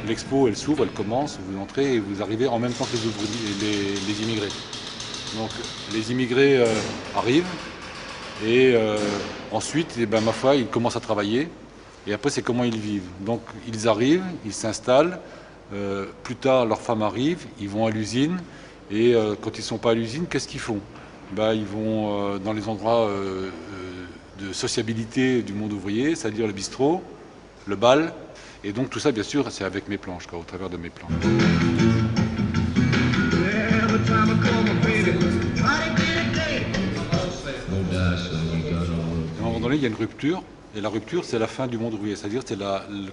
L'expo, elle s'ouvre, elle commence, vous entrez et vous arrivez en même temps que les immigrés. Donc les immigrés arrivent et ensuite, eh ben, ma foi, ils commencent à travailler et après c'est comment ils vivent. Donc ils arrivent, ils s'installent, plus tard leurs femmes arrivent, ils vont à l'usine et quand ils ne sont pas à l'usine, qu'est-ce qu'ils font? Ben, ils vont dans les endroits de sociabilité du monde ouvrier, c'est-à-dire le bistrot, le bal. Et donc tout ça, bien sûr, c'est avec mes planches, quoi, au travers de mes planches. À un moment donné, il y a une rupture, et la rupture, c'est la fin du monde ouvrier, c'est-à-dire c'est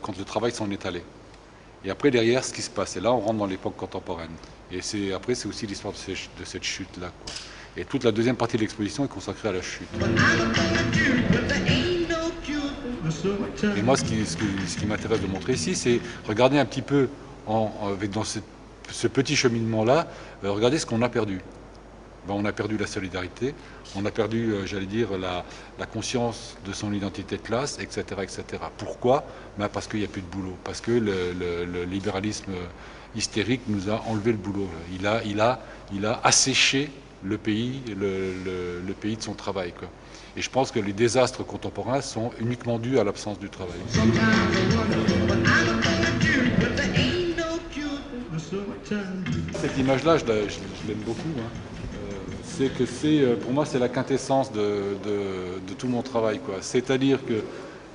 quand le travail s'en est allé. Et après, derrière, ce qui se passe, et là, on rentre dans l'époque contemporaine. Et après, c'est aussi l'histoire de cette chute-là, quoi. Et toute la deuxième partie de l'exposition est consacrée à la chute. Et moi, ce qui m'intéresse de montrer ici, c'est regarder un petit peu dans ce petit cheminement-là, regardez ce qu'on a perdu. Ben, on a perdu la solidarité, on a perdu, j'allais dire, la conscience de son identité de classe, etc. etc. Pourquoi? Ben parce qu'il n'y a plus de boulot, parce que le libéralisme hystérique nous a enlevé le boulot. Il a asséché le pays de son travail, quoi. Et je pense que les désastres contemporains sont uniquement dus à l'absence du travail. Cette image-là, je l'aime beaucoup, hein. C'est que pour moi, c'est la quintessence de tout mon travail, quoi. C'est-à-dire que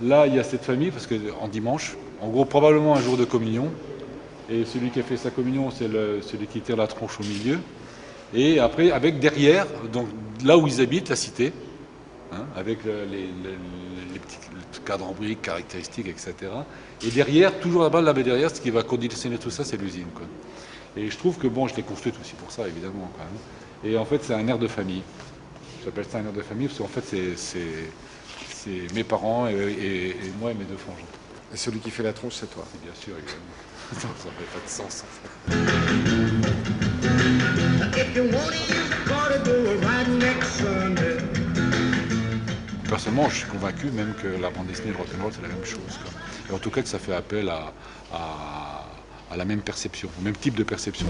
là, il y a cette famille, parce qu'en dimanche, en gros, probablement un jour de communion, et celui qui a fait sa communion, c'est celui qui tire la tronche au milieu. Et après, avec derrière, donc là où ils habitent, la cité, hein, avec les petits cadres en briques caractéristiques, etc. Et derrière, toujours là-bas, derrière, ce qui va conditionner tout ça, c'est l'usine, quoi. Et je trouve que, bon, je l'ai construite aussi pour ça, évidemment, quand même. Et en fait, c'est un air de famille. J'appelle ça un air de famille parce qu'en fait, c'est mes parents et moi et mes deux frangins. Et celui qui fait la tronche, c'est toi? Bien sûr, évidemment. Ça n'aurait pas de sens, en fait. Personnellement, je suis convaincu même que la bande dessinée et le rock'n'roll, c'est la même chose, quoi. Et en tout cas, que ça fait appel à la même perception, au même type de perception.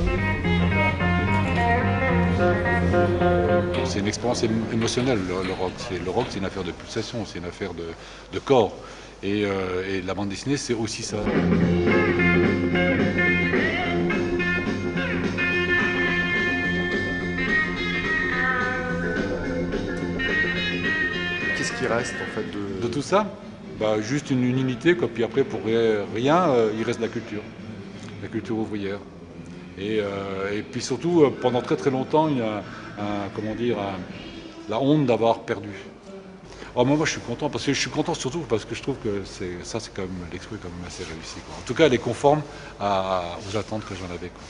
C'est une expérience émotionnelle, le rock. Le rock, c'est une affaire de pulsation, c'est une affaire de corps. Et la bande dessinée, c'est aussi ça. Qu'est-ce qui reste en fait De tout ça, bah, juste une unité, quoi. Puis après, pour rien, il reste la culture ouvrière. Et puis surtout, pendant très très longtemps, il y a comment dire, la honte d'avoir perdu. Alors moi, je suis content, parce que je suis content surtout parce que je trouve que c'est quand même l'expo est quand même assez réussi, quoi. En tout cas, elle est conforme aux attentes que j'en avais, quoi.